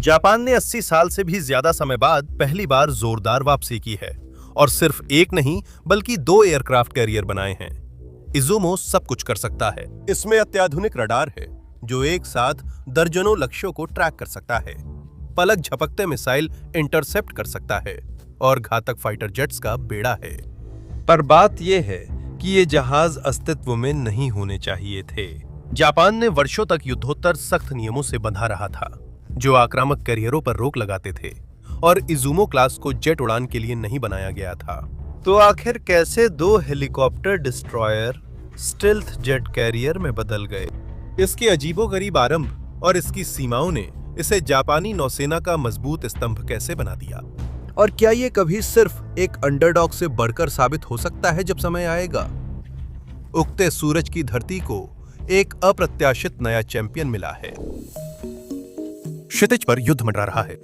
Japan ने 80 साल से भी ज्यादा समय बाद पहली बार जोरदार वापसी की है और सिर्फ एक नहीं बल्कि 2 एयरक्राफ्ट कैरियर बनाए हैं। इजुमो सब कुछ कर सकता है। इसमें अत्याधुनिक रडार है जो एक साथ दर्जनों लक्ष्यों को ट्रैक कर सकता है, पलक झपकते मिसाइल इंटरसेप्ट कर सकता है और घातक फाइटर जेट्स का बेड़ा है। पर बात यह है कि ये जहाज अस्तित्व में नहीं होने चाहिए थे। जापान ने वर्षों तक युद्धोत्तर सख्त नियमों से बंधा रहा था जो आक्रामक कैरियरों पर रोक लगाते थे और इजुमो क्लास को जेट उड़ान के लिए नहीं बनाया गया था। तो आखिर कैसे 2 helicopter destroyer stealth jet carrier में बदल गए? इसके अजीबोगरीब आरंभ और इसकी सीमाओं ने इसे जापानी नौसेना का मजबूत स्तंभ कैसे बना दिया। और क्या ये कभी सिर्फ एक अंडरडॉग से बढ़कर साबित हो सकता है जब समय आएगा? उगते सूरज की धरती को एक अप्रत्याशित नया चैंपियन मिला है। क्षितिज पर युद्ध मंडरा रहा है।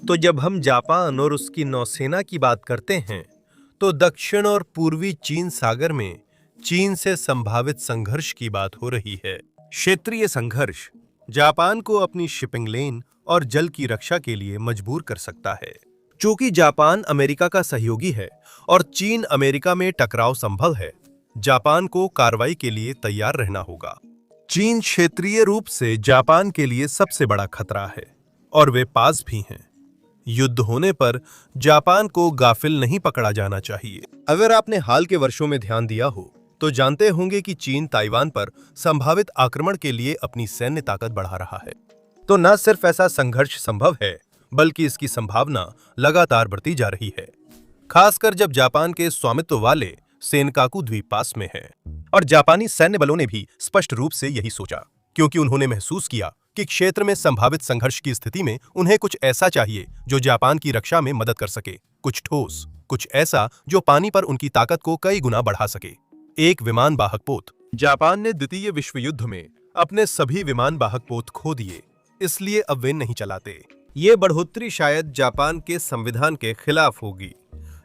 तो जब हम जापान और उसकी नौसेना की बात करते हैं तो दक्षिण और पूर्वी चीन सागर में चीन से संभावित संघर्ष की बात हो रही है। क्षेत्रीय संघर्ष जापान को अपनी शिपिंग लेन और जल की रक्षा के लिए मजबूर कर सकता है। चूंकि जापान अमेरिका का सहयोगी है और चीन अमेरिका में टकराव संभव है, जापान को कार्रवाई के लिए तैयार रहना होगा। चीन क्षेत्रीय रूप से जापान के लिए सबसे बड़ा खतरा है और वे पास भी हैं। युद्ध होने पर जापान को गाफिल नहीं पकड़ा जाना चाहिए। अगर आपने हाल के वर्षों में ध्यान दिया हो तो जानते होंगे कि चीन ताइवान पर संभावित आक्रमण के लिए अपनी सैन्य ताकत बढ़ा रहा है। तो न सिर्फ ऐसा संघर्ष संभव है बल्कि इसकी संभावना लगातार बढ़ती जा रही है, खासकर जब जापान के स्वामित्व वाले सेनकाकू द्वीप पास में है। और जापानी सैन्य बलों ने भी स्पष्ट रूप से यही सोचा, क्योंकि उन्होंने महसूस किया कि क्षेत्र में संभावित संघर्ष की स्थिति में उन्हें कुछ ऐसा चाहिए जो जापान की रक्षा में मदद कर सके, कुछ ठोस, कुछ ऐसा जो पानी पर उनकी ताकत को कई गुना बढ़ा सके। एक विमान वाहक पोत। जापान ने द्वितीय विश्व युद्ध में अपने सभी विमान वाहक पोत खो दिए, इसलिए अब वे नहीं चलाते। ये बढ़ोतरी शायद जापान के संविधान के खिलाफ होगी,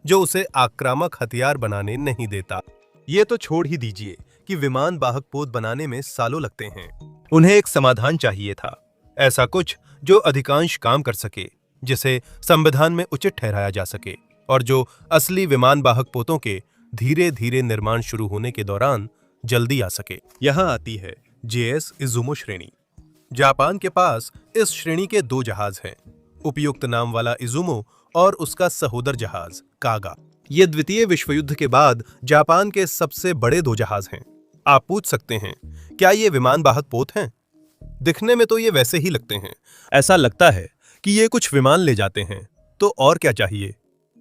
जो उसे आक्रामक हथियार बनाने नहीं देता। ये तो छोड़ ही दीजिए कि विमान वाहक पोत बनाने में सालों लगते हैं। उन्हें एक समाधान चाहिए था, ऐसा कुछ जो अधिकांश काम कर सके, जिसे संविधान में उचित ठहराया जा सके और जो असली विमान वाहक पोतों के धीरे धीरे निर्माण शुरू होने के दौरान जल्दी आ सके। यहां आती है जेएस इजुमो श्रेणी। जापान के पास इस श्रेणी के 2 जहाज हैं, उपयुक्त नाम वाला इजुमो और उसका सहोदर जहाज कागा। ये द्वितीय विश्व युद्ध के बाद जापान के सबसे बड़े 2 जहाज हैं। आप पूछ सकते हैं, क्या ये विमान वाहक पोत हैं? दिखने में तो ये वैसे ही लगते हैं। ऐसा लगता है कि ये कुछ विमान ले जाते हैं, तो और क्या चाहिए?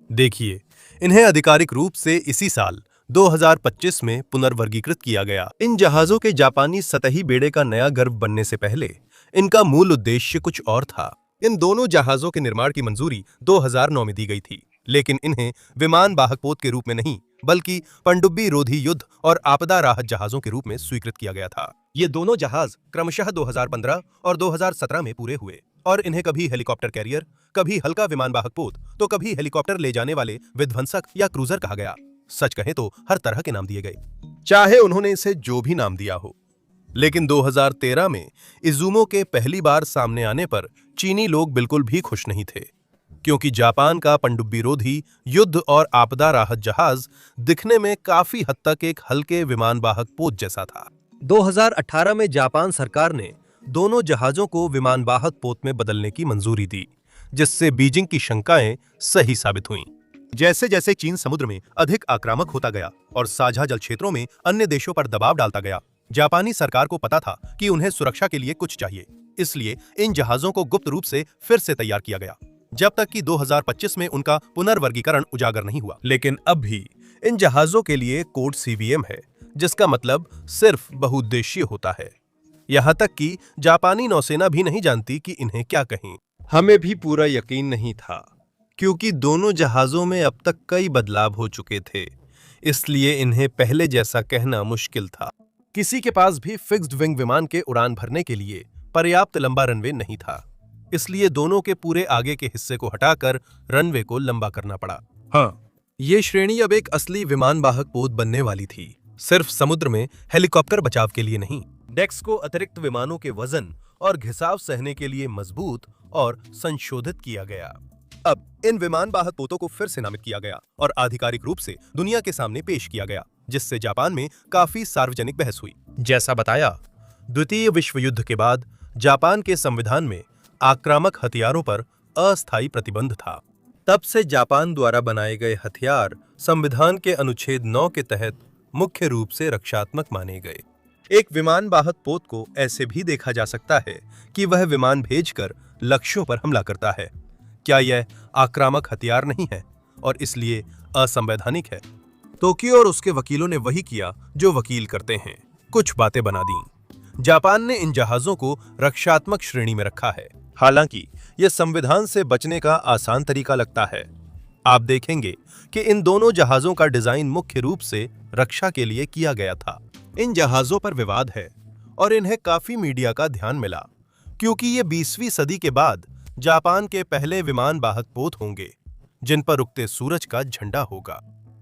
देखिए, इन्हें आधिकारिक रूप से इसी साल 2025 में पुनर्वर्गीकृत किया गया। इन जहाजों के जापानी सतही बेड़े का नया गर्व बनने से पहले इनका मूल उद्देश्य कुछ और था। इन दोनों जहाजों के निर्माण की मंजूरी 2009 में दी गई थी, लेकिन इन्हें विमान वाहक पोत के रूप में नहीं बल्कि पनडुब्बी रोधी युद्ध और आपदा राहत जहाजों के रूप में स्वीकृत किया गया था। ये दोनों जहाज क्रमशः 2015 और 2017 में पूरे हुए और इन्हें कभी हेलीकॉप्टर कैरियर, कभी हल्का विमान वाहक पोत, तो कभी हेलीकॉप्टर ले जाने वाले विध्वंसक या क्रूजर कहा गया। सच कहें तो हर तरह के नाम दिए गए, चाहे उन्होंने इसे जो भी नाम दिया हो। लेकिन 2013 में इजुमो के पहली बार सामने आने पर चीनी लोग बिल्कुल भी खुश नहीं थे, क्योंकि जापान का पनडुब्बी रोधी युद्ध और आपदा राहत जहाज दिखने में काफी हद तक एक हल्के विमान वाहक पोत जैसा था। 2018 में जापान सरकार ने दोनों जहाजों को विमान वाहक पोत में बदलने की मंजूरी दी, जिससे बीजिंग की शंकाएं सही साबित हुईं। जैसे जैसे चीन समुद्र में अधिक आक्रामक होता गया और साझा जल क्षेत्रों में अन्य देशों पर दबाव डालता गया, जापानी सरकार को पता था कि उन्हें सुरक्षा के लिए कुछ चाहिए, इसलिए इन जहाजों को गुप्त रूप से फिर से तैयार किया गया, जब तक कि 2025 में उनका पुनर्वर्गीकरण उजागर नहीं हुआ। लेकिन अब भी इन जहाजों के लिए कोड सीवीएम है, जिसका मतलब सिर्फ बहुउद्देशीय होता है। यहां तक कि जापानी नौसेना भी नहीं जानती कि इन्हें क्या कहें। हमें भी पूरा यकीन नहीं था, क्योंकि दोनों जहाजों में अब तक कई बदलाव हो चुके थे, इसलिए इन्हें पहले जैसा कहना मुश्किल था। किसी के पास भी फिक्स्ड विंग विमान के उड़ान भरने के लिए पर्याप्त लंबा रनवे नहीं था, इसलिए दोनों के पूरे आगे के हिस्से को हटाकर रनवे को लंबा करना पड़ा। हाँ, ये श्रेणी अब एक असली विमान वाहक पोत बनने वाली थी, सिर्फ समुद्र में हेलीकॉप्टर बचाव के लिए नहीं। डेक्स को अतिरिक्त विमानों के वजन और घिसाव सहने के लिए मजबूत और संशोधित किया गया। अब इन विमान वाहक पोतों को फिर से नामित किया गया और आधिकारिक रूप से दुनिया के सामने पेश किया गया, जिससे जापान में काफी सार्वजनिक बहस हुई। जैसा बताया, द्वितीय विश्व युद्ध के बाद जापान के संविधान में आक्रामक हथियारों पर अस्थायी प्रतिबंध था। तब से जापान द्वारा बनाए गए हथियार संविधान के अनुच्छेद 9 के तहत मुख्य रूप से रक्षात्मक माने गए। एक विमान वाहक पोत को ऐसे भी देखा जा सकता है कि वह विमान भेजकर लक्ष्यों पर हमला करता है। क्या यह आक्रामक हथियार नहीं है और इसलिए असंवैधानिक है? टोक्यो और उसके वकीलों ने वही किया जो वकील करते हैं, कुछ बातें बना दी। जापान ने इन जहाजों को रक्षात्मक श्रेणी में रखा है। हालांकि यह संविधान से बचने का आसान तरीका लगता है। आप देखेंगे कि इन दोनों जहाजों का डिजाइन मुख्य रूप से रक्षा के लिए किया गया था। इन जहाजों पर विवाद है और इन्हें काफी मीडिया का ध्यान मिला, क्योंकि ये 20वीं सदी के बाद जापान के पहले विमान वाहक पोत होंगे जिन पर उगते सूरज का झंडा होगा।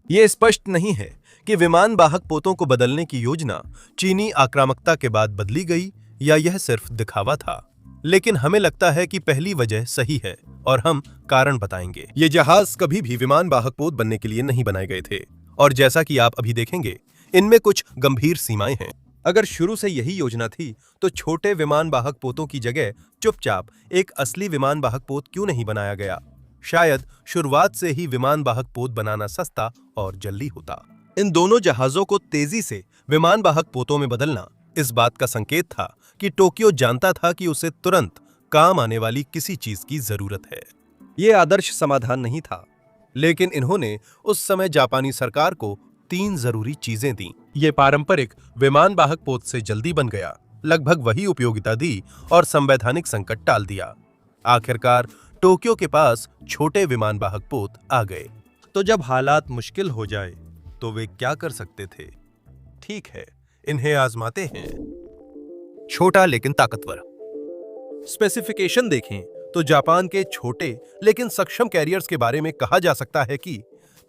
ये स्पष्ट नहीं है कि विमान वाहक पोतों को बदलने की योजना चीनी आक्रामकता के बाद बदली गई या यह सिर्फ दिखावा था, लेकिन हमें लगता है कि पहली वजह सही है और हम कारण बताएंगे। ये जहाज कभी भी विमान वाहक पोत बनने के लिए नहीं बनाए गए थे और जैसा कि आप अभी देखेंगे, इनमें कुछ गंभीर सीमाएं हैं। अगर शुरू से यही योजना थी तो छोटे विमान वाहक पोतों की जगह चुपचाप एक असली विमान वाहक पोत क्यों नहीं बनाया गया? शायद शुरुआत से ही विमान वाहक पोत बनाना सस्ता और जल्दी होता। इन दोनों जहाजों को तेजी से विमान वाहक पोतों में बदलना इस बात का संकेत था कि टोक्यो जानता था कि उसे तुरंत काम आने वाली किसी चीज की जरूरत है। यह आदर्श समाधान नहीं था, लेकिन इन्होंने उस समय जापानी सरकार को 3 जरूरी चीजें दी। ये पारंपरिक विमान वाहक पोत से जल्दी बन गया, लगभग वही उपयोगिता दी और संवैधानिक संकट टाल दिया। आखिरकार टोक्यो के पास छोटे विमान वाहक पोत आ गए। तो जब हालात मुश्किल हो जाए तो वे क्या कर सकते थे? ठीक है, इन्हें आजमाते हैं। छोटा लेकिन ताकतवर। स्पेसिफिकेशन देखें तो जापान के छोटे लेकिन सक्षम कैरियर्स के बारे में कहा जा सकता है कि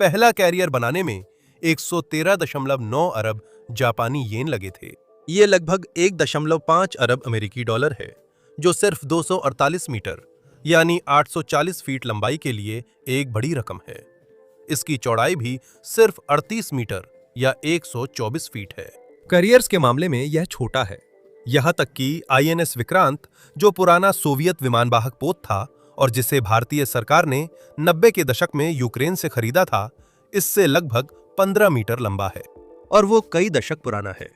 पहला कैरियर बनाने में 113.9 अरब जापानी येन लगे थे। ये लगभग 1.5 अरब अमेरिकी डॉलर है, जो सिर्फ 248 मीटर यानी 840 फीट लंबाई के लिए एक बड़ी रकम है। इसकी चौड़ाई भी सिर्फ 38 मीटर या 124 फीट है। कैरियर्स के मामले में यह छोटा है। यहां तक कि आईएनएस विक्रांत, जो पुराना सोवियत विमान वाहक पोत था और जिसे भारतीय सरकार ने 90 के दशक में यूक्रेन से खरीदा था, इससे लगभग 15 मीटर लंबा है और वो कई दशक पुराना है।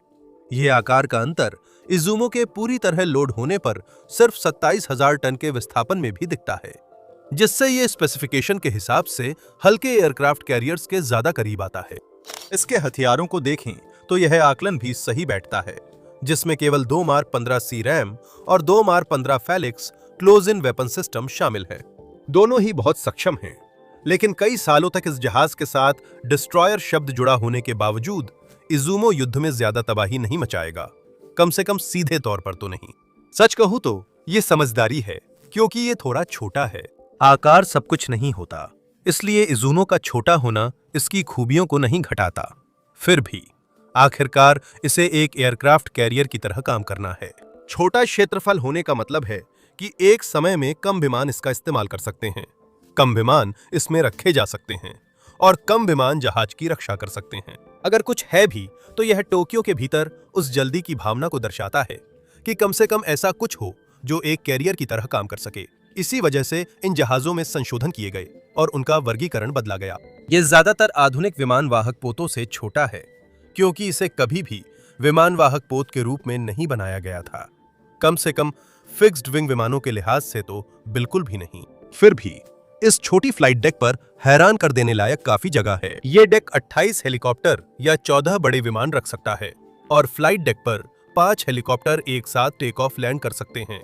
यह आकार का अंतर इजुमो के पूरी तरह लोड होने पर सिर्फ 27,000 टन के विस्थापन में भी दिखता है, जिससे ये स्पेसिफिकेशन के हिसाब से हल्के एयरक्राफ्ट कैरियर्स के ज्यादा करीब आता है। इसके हथियारों को देखें तो यह आकलन भी सही बैठता है, जिसमें केवल 2 मार्क 15 सी रैम और 2 mark 15 Felix close in weapon system शामिल है। दोनों ही बहुत सक्षम हैं, लेकिन कई सालों तक इस जहाज के साथ डिस्ट्रॉयर शब्द जुड़ा होने के बावजूद इजुमो युद्ध में ज्यादा तबाही नहीं मचाएगा, कम से कम सीधे तौर पर तो नहीं। सच कहूं तो ये समझदारी है, क्योंकि ये थोड़ा छोटा है। आकार सब कुछ नहीं होता, इसलिए इजुमो का छोटा होना इसकी खूबियों को नहीं घटाता। फिर भी आखिरकार इसे एक एयरक्राफ्ट कैरियर की तरह काम करना है। छोटा क्षेत्रफल होने का मतलब है कि एक समय में कम विमान इसका इस्तेमाल कर सकते हैं, कम विमान इसमें रखे जा सकते हैं और कम विमान जहाज की रक्षा कर सकते हैं। अगर कुछ है भी तो यह टोक्यो के भीतर उस जल्दी की भावना को दर्शाता है कि कम से कम ऐसा कुछ हो जो एक कैरियर की तरह काम कर सके। इसी वजह से इन जहाजों में संशोधन किए गए और उनका वर्गीकरण बदला गया। यह ज्यादातर आधुनिक विमान वाहक पोतों से छोटा है, क्योंकि इसे कभी भी विमान वाहक पोत के रूप में नहीं बनाया गया था, कम से कम फिक्स्ड विंग विमानों के लिहाज से तो बिल्कुल भी नहीं। फिर भी इस छोटी फ्लाइट डेक पर हैरान कर देने लायक काफी जगह है। ये डेक 28 हेलीकॉप्टर या 14 बड़े विमान रख सकता है और फ्लाइट डेक पर 5 हेलीकॉप्टर एक साथ टेक ऑफ लैंड कर सकते हैं,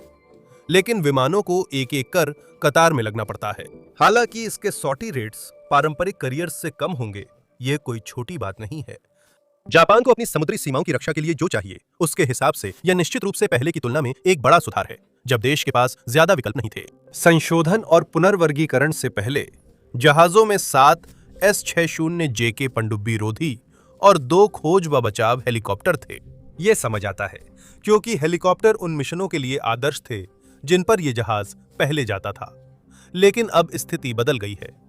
लेकिन विमानों को एक एक कर कतार में लगना पड़ता है। हालांकि इसके सॉर्टी रेट्स पारंपरिक करियर्स से कम होंगे, ये कोई छोटी बात नहीं है। जापान को अपनी समुद्री सीमाओं की रक्षा के लिए जो चाहिए, उसके हिसाब से यह निश्चित रूप से पहले की तुलना में एक बड़ा सुधार है, जब देश के पास ज्यादा विकल्प नहीं थे। संशोधन और पुनर्वर्गीकरण से पहले जहाजों में 7 S-60J के पनडुब्बी रोधी और 2 खोज व बचाव हेलीकॉप्टर थे। ये समझ आता है क्योंकि हेलीकॉप्टर उन मिशनों के लिए आदर्श थे जिन पर यह जहाज पहले जाता था। लेकिन अब स्थिति बदल गई है।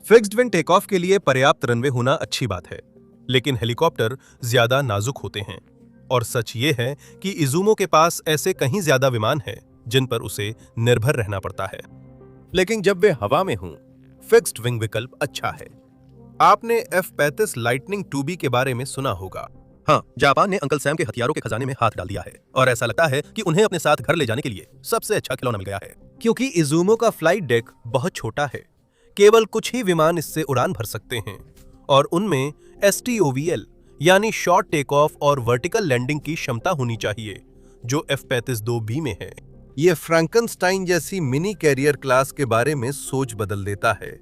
फिक्स्ड विंग टेक ऑफ के लिए पर्याप्त रनवे होना अच्छी बात है, लेकिन हेलीकॉप्टर ज्यादा नाजुक होते हैं और सच ये है कि इज़ुमो के पास ऐसे कहीं ज्यादा विमान हैं जिन पर उसे निर्भर रहना पड़ता है। लेकिन जब वे हवा में हों, फिक्स्ड विंग विकल्प अच्छा है। आपने F-35 लाइटनिंग 2B के बारे में सुना होगा। हाँ, जापान ने अंकल सैम के हथियारों के खजाने में हाथ डाल दिया है और ऐसा लगता है कि उन्हें अपने साथ घर ले जाने के लिए सबसे अच्छा खिलौना मिल गया है, क्योंकि इज़ुमो का फ्लाइट डेक बहुत छोटा है। केवल कुछ ही विमान इससे उड़ान भर सकते हैं और उनमें STOVL यानी शॉर्ट टेक ऑफ और वर्टिकल लैंडिंग की क्षमता होनी चाहिए, जो F-35 2B में है। ये फ्रैंकनस्टाइन जैसी मिनी कैरियर क्लास के बारे में सोच बदल देता है,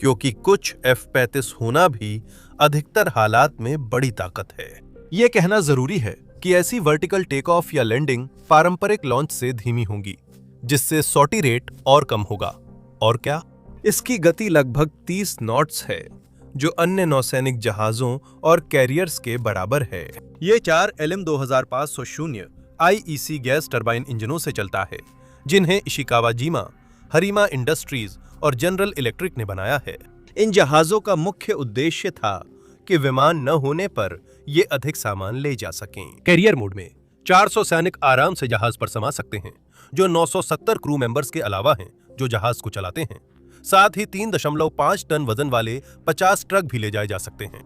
क्योंकि कुछ F-35 होना भी अधिकतर हालात में बड़ी ताकत है। यह कहना जरूरी है कि ऐसी वर्टिकल टेक ऑफ या लैंडिंग पारंपरिक लॉन्च से धीमी होंगी, जिससे सॉटी रेट और कम होगा। और क्या, इसकी गति लगभग 30 नॉट्स है, जो अन्य नौसैनिक जहाजों और कैरियर्स के बराबर है। ये 4 LM-2500 IEC गैस टरबाइन इंजनों से चलता है, जिन्हें इशिकावा-जिमा, हरीमा इंडस्ट्रीज और जनरल इलेक्ट्रिक ने बनाया है। इन जहाजों का मुख्य उद्देश्य था कि विमान न होने पर ये अधिक सामान ले जा सकें। कैरियर मोड में 400 सैनिक आराम से जहाज पर समा सकते हैं, जो 970 क्रू मेंबर्स के अलावा हैं जो जहाज को चलाते हैं। साथ ही 3.5 टन वजन वाले 50 ट्रक भी ले जाए जा सकते हैं।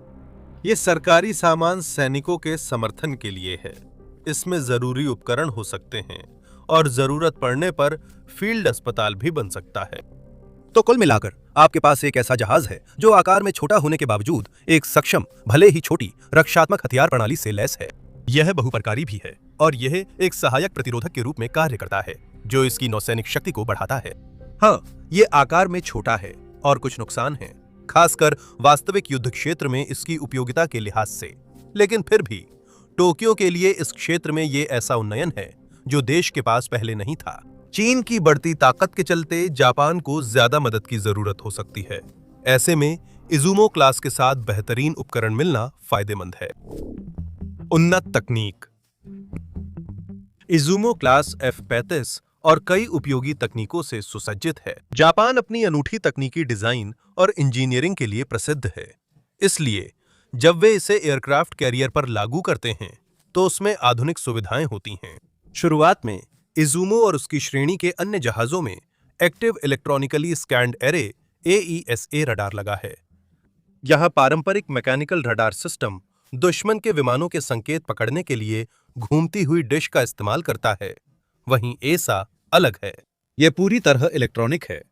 ये सरकारी सामान सैनिकों के समर्थन के लिए है। इसमें जरूरी उपकरण हो सकते हैं और जरूरत पड़ने पर फील्ड अस्पताल भी बन सकता है। तो कुल मिलाकर आपके पास एक ऐसा जहाज है जो आकार में छोटा होने के बावजूद एक सक्षम, भले ही छोटी, रक्षात्मक हथियार प्रणाली से लैस है। यह बहुप्रकारी भी है और यह एक सहायक प्रतिरोधक के रूप में कार्य करता है, जो इसकी नौसैनिक शक्ति को बढ़ाता है। हाँ, ये आकार में छोटा है और कुछ नुकसान है, खासकर वास्तविक युद्ध क्षेत्र में इसकी उपयोगिता के लिहाज से। लेकिन फिर भी टोक्यो के लिए इस क्षेत्र में ये ऐसा उन्नयन है जो देश के पास पहले नहीं था। चीन की बढ़ती ताकत के चलते जापान को ज्यादा मदद की जरूरत हो सकती है। ऐसे में इज़ुमो क्लास के साथ बेहतरीन उपकरण मिलना फायदेमंद है। उन्नत तकनीक। इज़ुमो क्लास F-35 और कई उपयोगी तकनीकों से सुसज्जित है। जापान अपनी अनूठी तकनीकी डिजाइन और इंजीनियरिंग के लिए प्रसिद्ध है। इसलिए जब वे इसे एयरक्राफ्ट कैरियर पर लागू करते हैं तो उसमें आधुनिक सुविधाएं होती हैं। शुरुआत में इज़ुमो और उसकी श्रेणी के अन्य जहाजों में active electronically scanned array AESA radar लगा है। यह पारंपरिक मैकेनिकल रडार सिस्टम दुश्मन के विमानों के संकेत पकड़ने के लिए घूमती हुई डिश का इस्तेमाल करता है। वहीं एसा अलग है। यह पूरी तरह इलेक्ट्रॉनिक है,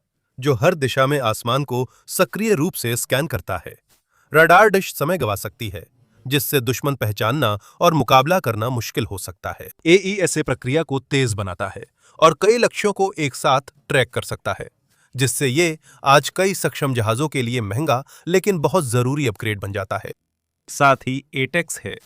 जो हर दिशा में आसमान को सक्रिय रूप से स्कैन करता है। रडार डिश समय गंवा सकती है, जिससे दुश्मन पहचानना और मुकाबला करना मुश्किल हो सकता है। AESA प्रक्रिया को तेज बनाता है और कई लक्ष्यों को एक साथ ट्रैक कर सकता है, जिससे ये आज कई सक्षम जहाजों के लिए महंगा लेकिन बहुत जरूरी अपग्रेड बन जाता है। साथ ही ATEX है,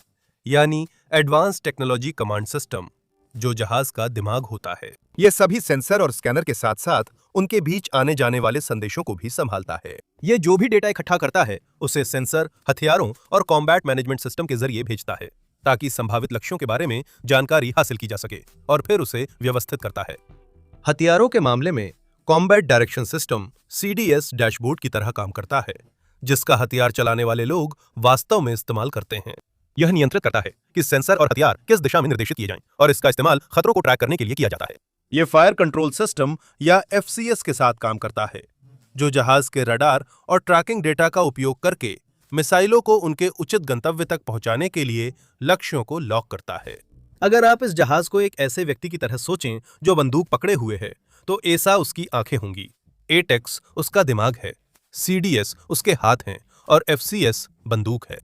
यानी एडवांस टेक्नोलॉजी कमांड सिस्टम, जो जहाज का दिमाग होता है। यह सभी सेंसर और स्कैनर के साथ साथ उनके बीच आने जाने वाले संदेशों को भी संभालता है। यह जो भी डेटा इकट्ठा करता है उसे सेंसर, हथियारों और कॉम्बैट मैनेजमेंट सिस्टम के जरिए भेजता है, ताकि संभावित लक्ष्यों के बारे में जानकारी हासिल की जा सके और फिर उसे व्यवस्थित करता है। हथियारों के मामले में combat direction system CDS dashboard की तरह काम करता है, जिसका हथियार चलाने वाले लोग वास्तव में इस्तेमाल करते हैं। यह नियंत्रित करता है कि सेंसर और हथियार किस दिशा में निर्देशित किए जाएं और इसका इस्तेमाल खतरों को ट्रैक करने के लिए किया जाता है। यह फायर कंट्रोल सिस्टम या FCS के साथ काम करता है, जो जहाज के रडार और ट्रैकिंग डेटा का उपयोग करके मिसाइलों को उनके उचित गंतव्य तक पहुंचाने के लिए लक्ष्यों को लॉक करता है। अगर आप इस जहाज को एक ऐसे व्यक्ति की तरह सोचें जो बंदूक पकड़े हुए है, तो एसा उसकी आंखें होंगी, ATEX उसका दिमाग है, CDS उसके हाथ हैं और FCS बंदूक है।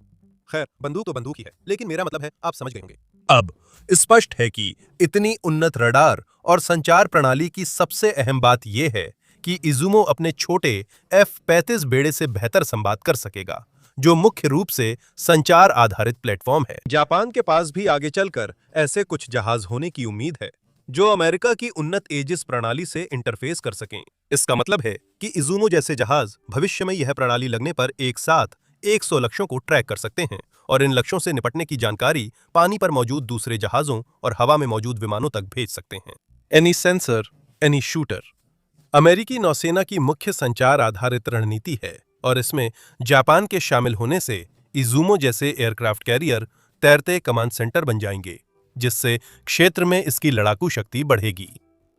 खैर, बंदूक तो बंदूक ही है, लेकिन मेरा मतलब है आप समझ गए होंगे। अब स्पष्ट है कि इतनी उन्नत रडार और संचार प्रणाली की सबसे अहम बात यह है कि इज़ुमो अपने छोटे F-35 बेड़े से बेहतर संवाद कर सकेगा, जो मुख्य रूप से संचार आधारित प्लेटफॉर्म है। जापान के पास भी आगे चलकर ऐसे कुछ जहाज होने की उम्मीद है जो अमेरिका की उन्नत एजिस प्रणाली से इंटरफेस कर सकें। इसका मतलब है कि इज़ुमो जैसे जहाज भविष्य में यह प्रणाली लगने पर एक साथ 100 लक्ष्यों को ट्रैक कर सकते हैं और इन लक्ष्यों से निपटने की जानकारी पानी पर मौजूद दूसरे जहाजों और हवा में मौजूद विमानों तक भेज सकते हैं। एनी सेंसर, एनी शूटर अमेरिकी नौसेना की मुख्य संचार आधारित रणनीति है और इसमें जापान के शामिल होने से इजुमो जैसे एयरक्राफ्ट कैरियर तैरते कमांड सेंटर बन जाएंगे, जिससे क्षेत्र में इसकी लड़ाकू शक्ति बढ़ेगी।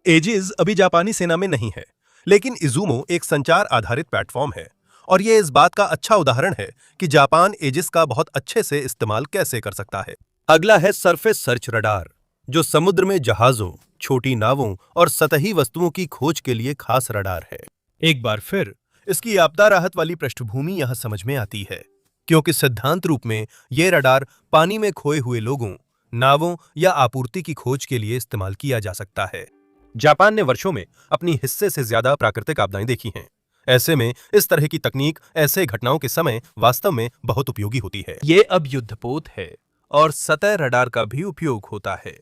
एजिस अभी जापानी सेना में नहीं है, लेकिन इजुमो एक संचार आधारित प्लेटफॉर्म है और यह इस बात का अच्छा उदाहरण है कि जापान एजिस का बहुत अच्छे से इस्तेमाल कैसे कर सकता है। अगला है सरफेस सर्च रडार, जो समुद्र में जहाजों, छोटी नावों और सतही वस्तुओं की खोज के लिए खास रडार है। एक बार फिर इसकी आपदा राहत वाली पृष्ठभूमि यहां समझ में आती है, क्योंकि सिद्धांत रूप में यह रडार पानी में खोए हुए लोगों, नावों या आपूर्ति की खोज के लिए इस्तेमाल किया जा सकता है। जापान ने वर्षों में अपनी हिस्से से ज्यादा प्राकृतिक आपदाएं देखी हैं। ऐसे में इस तरह की तकनीक ऐसे घटनाओं के समय वास्तव में बहुत उपयोगी होती है। ये अब युद्धपोत है और सतह रडार का भी उपयोग होता है।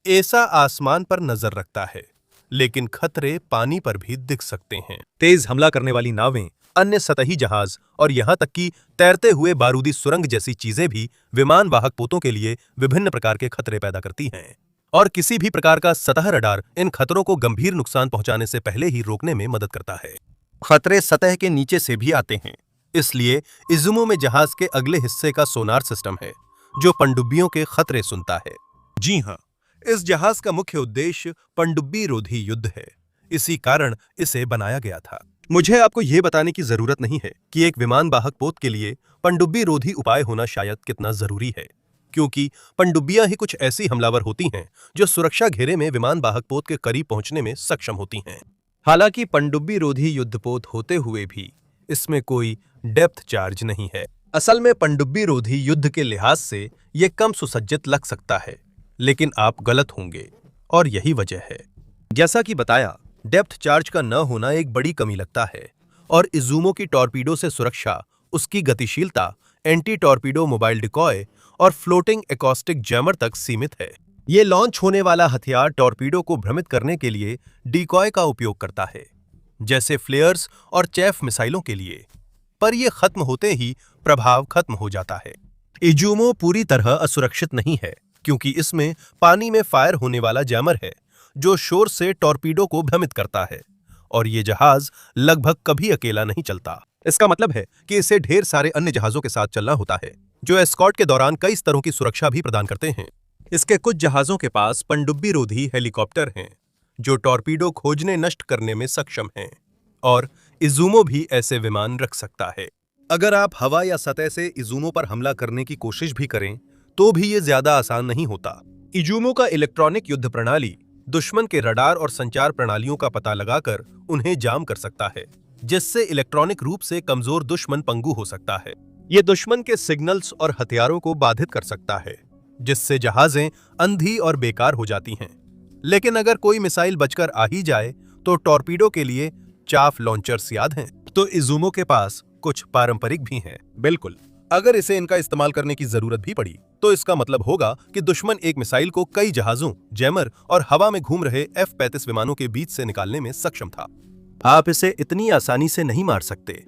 ऐसा आसमान पर नजर रखता है, लेकिन खतरे पानी पर भी दिख सकते हैं। तेज हमला करने वाली नावें, अन्य सतही जहाज और यहां तक कि तैरते हुए बारूदी सुरंग जैसी चीजें भी विमान वाहक पोतों के लिए विभिन्न प्रकार के खतरे पैदा करती हैं। और किसी भी प्रकार का सतह रडार इन खतरों को गंभीर नुकसान पहुंचाने से पहले ही रोकने में मदद करता है। खतरे सतह के नीचे से भी आते हैं, इसलिए इजुमो में जहाज के अगले हिस्से का सोनार सिस्टम है, जो पनडुब्बियों के खतरे सुनता है। जी हां, इस जहाज का मुख्य उद्देश्य पनडुब्बी रोधी युद्ध है। इसी कारण इसे बनाया गया था। मुझे आपको यह बताने की जरूरत नहीं है कि एक विमान वाहक पोत के लिए पनडुब्बी रोधी उपाय होना शायद कितना जरूरी है, क्योंकि पनडुब्बियां ही कुछ ऐसी हमलावर होती हैं जो सुरक्षा घेरे में विमान वाहक पोत के करीब पहुंचने में सक्षम होती हैं। हालांकि पनडुब्बी रोधी युद्धपोत होते हुए भी इसमें कोई डेप्थ चार्ज नहीं है। असल में पनडुब्बी रोधी युद्ध के लिहाज से यह कम सुसज्जित लग सकता है, लेकिन आप गलत होंगे और यही वजह है। जैसा कि बताया, डेप्थ चार्ज का न होना एक बड़ी कमी लगता है और इजुमो की टॉर्पीडो से सुरक्षा उसकी गतिशीलता एंटी टॉर्पीडो मोबाइल डिकॉय और फ्लोटिंग एकॉस्टिक जैमर तक सीमित है। ये लॉन्च होने वाला हथियार टॉर्पीडो को भ्रमित करने के लिए डिकॉय का उपयोग करता है, जैसे फ्लेयर्स और चैफ मिसाइलों के लिए, पर यह खत्म होते ही प्रभाव खत्म हो जाता है। इजुमो पूरी तरह असुरक्षित नहीं है, क्योंकि इसमें पानी में फायर होने वाला जैमर है जो शोर से टॉर्पीडो को भ्रमित करता है, और ये जहाज लगभग कभी अकेला नहीं चलता। इसका मतलब है कि इसे ढेर सारे अन्य जहाजों के साथ चलना होता है, जो एस्कॉर्ट के दौरान कई स्तरों की सुरक्षा भी प्रदान करते हैं। इसके कुछ जहाजों के पास पनडुब्बी रोधी हेलीकॉप्टर हैं, जो टॉर्पीडो खोजने नष्ट करने में सक्षम हैं, और इजुमो भी ऐसे विमान रख सकता है। अगर आप हवा या सतह से इजुमो पर हमला करने की कोशिश भी करें, तो भी ये ज्यादा आसान नहीं होता। इजुमो का इलेक्ट्रॉनिक युद्ध प्रणाली दुश्मन के रडार और संचार प्रणालियों का पता लगाकर उन्हें जाम कर सकता है, जिससे इलेक्ट्रॉनिक रूप से कमजोर दुश्मन पंगु हो सकता है। ये दुश्मन के सिग्नल्स और हथियारों को बाधित कर सकता है, जिससे जहाजें अंधी और बेकार हो जाती हैं। लेकिन अगर कोई मिसाइल बचकर आ ही जाए, तो टॉर्पीडो के लिए चाफ लॉन्चर्स याद हैं, तो इजुमो के पास कुछ पारंपरिक भी हैं। बिल्कुल, अगर इसे इनका इस्तेमाल करने की जरूरत भी पड़ी, तो इसका मतलब होगा कि दुश्मन एक मिसाइल को कई जहाजों, जैमर और हवा में घूम रहे F-35 विमानों के बीच से निकालने में सक्षम था। आप इसे इतनी आसानी से नहीं मार सकते।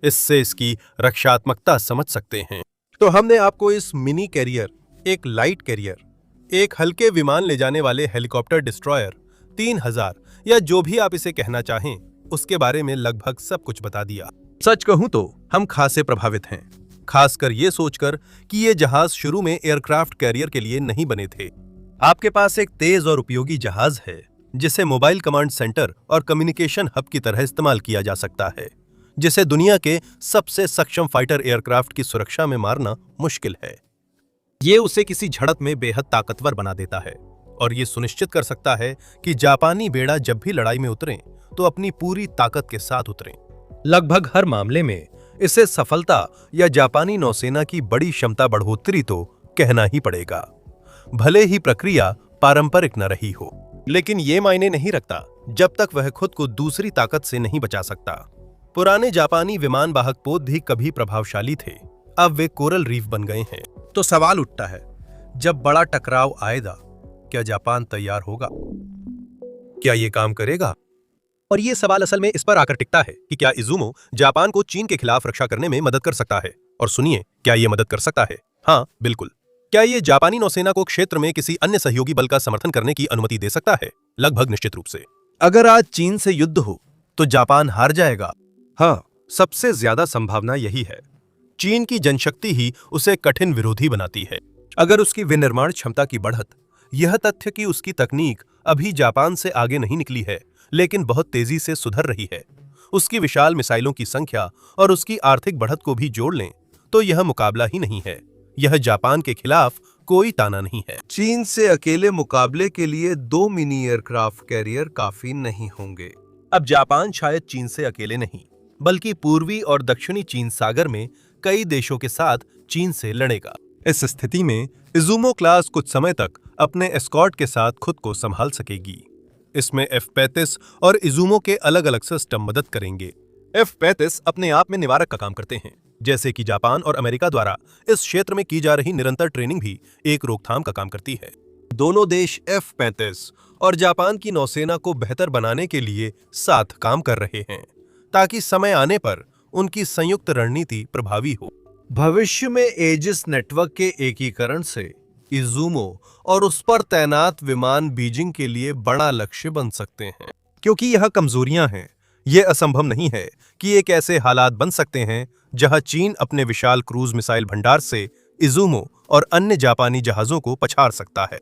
इससे इसकी रक्षात्मकता समझ सकते हैं। तो हमने आपको इस मिनी कैरियर, एक लाइट कैरियर, एक हल्के विमान ले जाने वाले हेलीकॉप्टर डिस्ट्रॉयर 3000 या जो भी आप इसे कहना चाहें, उसके बारे में लगभग सब कुछ बता दिया। सच कहूं तो हम खासे प्रभावित हैं, खासकर ये सोचकर कि ये जहाज शुरू में एयरक्राफ्ट कैरियर के लिए नहीं बने थे। आपके पास एक तेज और उपयोगी जहाज है, जिसे मोबाइल कमांड सेंटर और कम्युनिकेशन हब की तरह इस्तेमाल किया जा सकता है, जिसे दुनिया के सबसे सक्षम फाइटर एयरक्राफ्ट की सुरक्षा में मारना मुश्किल है। ये उसे किसी झड़प में बेहद ताकतवर बना देता है और ये सुनिश्चित कर सकता है कि जापानी बेड़ा जब भी लड़ाई में उतरें तो अपनी पूरी ताकत के साथ उतरें। लगभग हर मामले में इसे सफलता या जापानी नौसेना की बड़ी क्षमता बढ़ोतरी तो कहना ही पड़ेगा, भले ही प्रक्रिया पारंपरिक न रही हो। लेकिन ये मायने नहीं रखता जब तक वह खुद को दूसरी ताकत से नहीं बचा सकता। पुराने जापानी विमान वाहक पोत भी कभी प्रभावशाली थे, अब वे कोरल रीफ बन गए हैं। तो सवाल उठता है, जब बड़ा टकराव आएगा, क्या जापान तैयार होगा? क्या ये काम करेगा? और ये सवाल असल में इस पर आकर टिकता है कि क्या इज़ुमो जापान को चीन के खिलाफ रक्षा करने में मदद कर सकता है। और सुनिए, क्या ये मदद कर सकता है? हाँ, बिल्कुल। क्या ये जापानी नौसेना को क्षेत्र में किसी अन्य सहयोगी बल का समर्थन करने की अनुमति दे सकता है? लगभग निश्चित रूप से। अगर आज चीन से युद्ध हो तो जापान हार जाएगा। हाँ, सबसे ज्यादा संभावना यही है। चीन की जनशक्ति ही उसे कठिन विरोधी बनाती है। अगर उसकी विनिर्माण क्षमता की बढ़त, यह तथ्य कि उसकी तकनीक अभी जापान से आगे नहीं निकली है लेकिन बहुत तेजी से सुधर रही है, उसकी विशाल मिसाइलों की संख्या और उसकी आर्थिक बढ़त को भी जोड़ लें तो यह मुकाबला ही नहीं है। यह जापान के खिलाफ कोई ताना नहीं है। चीन से अकेले मुकाबले के लिए 2 मिनी एयरक्राफ्ट कैरियर काफी नहीं होंगे। अब जापान शायद चीन से अकेले नहीं, बल्कि पूर्वी और दक्षिणी चीन सागर में कई देशों के साथ चीन से लड़ेगा। इस स्थिति में इज़ुमो क्लास कुछ समय तक अपने एस्कॉर्ट के साथ खुद को संभाल सकेगी। इसमें F-35 और इज़ुमो के अलग अलग सिस्टम मदद करेंगे। F-35 अपने आप में निवारक का काम करते हैं, जैसे कि जापान और अमेरिका द्वारा इस क्षेत्र में की जा रही निरंतर ट्रेनिंग भी एक रोकथाम का काम करती है। दोनों देश F-35 और जापान की नौसेना को बेहतर बनाने के लिए साथ काम कर रहे हैं ताकि समय आने पर उनकी संयुक्त रणनीति प्रभावी हो। भविष्य में एजिस नेटवर्क के एकीकरण से इज़ुमो और उस पर तैनात विमान बीजिंग के लिए बड़ा लक्ष्य बन सकते हैं। क्योंकि यह कमजोरियां हैं, यह असंभव नहीं है कि एक ऐसे हालात बन सकते हैं जहां चीन अपने विशाल क्रूज मिसाइल भंडार से इज़ुमो और अन्य जापानी जहाजों को पछाड़ सकता है।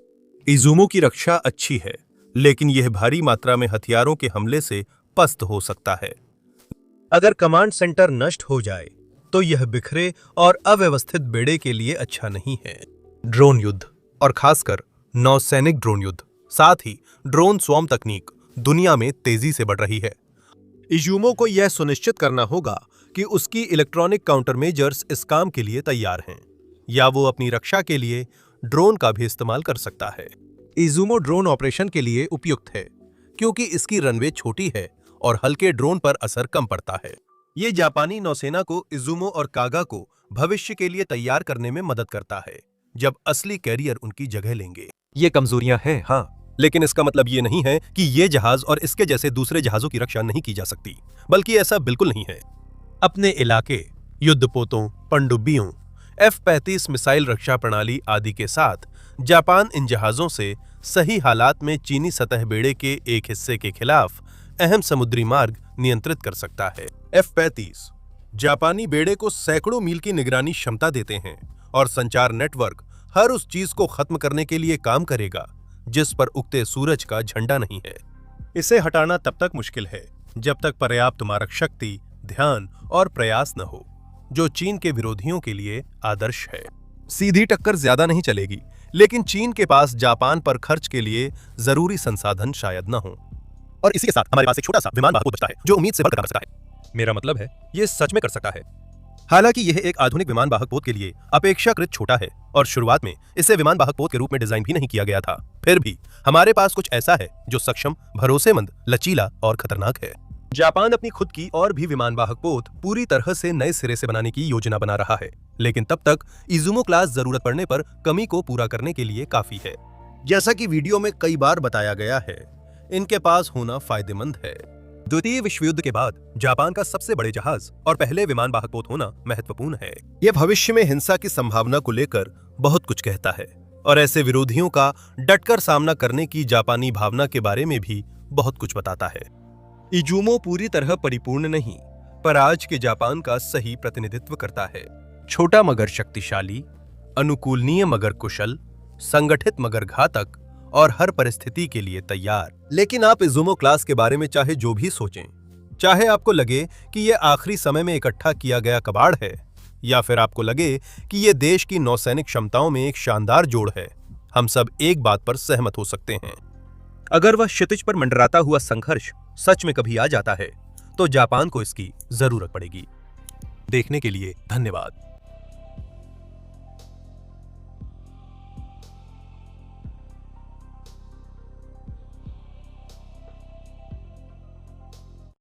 इज़ुमो की रक्षा अच्छी है, लेकिन यह भारी मात्रा में हथियारों के हमले से पस्त हो सकता है। अगर कमांड सेंटर नष्ट हो जाए तो यह बिखरे और अव्यवस्थित बेड़े के लिए अच्छा नहीं है। ड्रोन युद्ध, और खासकर नौसैनिक ड्रोन युद्ध, साथ ही ड्रोन स्वॉर्म तकनीक दुनिया में तेजी से बढ़ रही है। इज़ुमो को यह सुनिश्चित करना होगा कि उसकी इलेक्ट्रॉनिक काउंटरमेजर्स इस काम के लिए तैयार हैं, या वो अपनी रक्षा के लिए ड्रोन का भी इस्तेमाल कर सकता है। इज़ुमो ड्रोन ऑपरेशन के लिए उपयुक्त है क्योंकि इसकी रनवे छोटी है और हल्के ड्रोन पर असर कम पड़ता है। ये जापानी नौसेना को इज़ुमो और कागा को भविष्य के लिए तैयार करने में मदद करता है, जब असली कैरियर उनकी जगह लेंगे। ये कमजोरियां हैं, हाँ, लेकिन इसका मतलब ये नहीं है कि ये जहाज और इसके जैसे दूसरे जहाजों की रक्षा नहीं की जा सकती, बल्कि ऐसा बिल्कुल नहीं है। अपने इलाके, युद्धपोतों, पनडुब्बियों, F-35 मिसाइल रक्षा प्रणाली आदि के साथ जापान इन जहाजों से सही हालात में चीनी सतह बेड़े के एक हिस्से के खिलाफ अहम समुद्री मार्ग नियंत्रित कर सकता है। F-35 जापानी बेड़े को सैकड़ों मील की निगरानी क्षमता देते हैं और संचार नेटवर्क हर उस चीज को खत्म करने के लिए काम करेगा जिस पर उगते सूरज का झंडा नहीं है। इसे हटाना तब तक मुश्किल है जब तक पर्याप्त मारक शक्ति, ध्यान और प्रयास न हो, जो चीन के विरोधियों के लिए आदर्श है। सीधी टक्कर ज्यादा नहीं चलेगी, लेकिन चीन के पास जापान पर खर्च के लिए जरूरी संसाधन शायद न हो। और इसी के साथ हमारे पास एक छोटा सा विमान वाहक पोत बचता है जो उम्मीद से बढ़कर काम कर सकता है। मेरा मतलब है, ये सच में कर सकता है। हालांकि यह एक आधुनिक विमान वाहक पोत के लिए अपेक्षाकृत छोटा है और शुरुआत में इसे विमान वाहक पोत के रूप में डिजाइन भी नहीं किया गया था। फिर भी हमारे पास कुछ ऐसा है जो सक्षम, भरोसेमंद, लचीला और खतरनाक है। जापान अपनी खुद की और भी विमान वाहक पोत पूरी तरह से नए सिरे से बनाने की योजना बना रहा है, लेकिन तब तक इज़ुमो क्लास जरूरत पड़ने पर कमी को पूरा करने के लिए काफी है। जैसा कि वीडियो में कई बार बताया गया है, इनके पास होना फायदेमंद है। द्वितीय विश्व युद्ध के बाद जापान का सबसे बड़े जहाज और पहले विमान वाहक पोत होना महत्वपूर्ण है। यह भविष्य में हिंसा की संभावना को लेकर बहुत कुछ कहता है और ऐसे विरोधियों का डटकर सामना करने की जापानी भावना के बारे में भी बहुत कुछ बताता है। इज़ुमो पूरी तरह परिपूर्ण नहीं, पर आज के जापान का सही प्रतिनिधित्व करता है। छोटा मगर शक्तिशाली, अनुकूलनीय मगर कुशल, संगठित मगर घातक और हर परिस्थिति के लिए तैयार। लेकिन आप इज़ुमो क्लास के बारे में चाहे जो भी सोचें, चाहे आपको लगे कि यह आखिरी समय में इकट्ठा किया गया कबाड़ है, या फिर आपको लगे कि यह देश की नौसैनिक क्षमताओं में एक शानदार जोड़ है, हम सब एक बात पर सहमत हो सकते हैं। अगर वह क्षितिज पर मंडराता हुआ संघर्ष सच में कभी आ जाता है, तो जापान को इसकी जरूरत पड़ेगी। देखने के लिए धन्यवाद।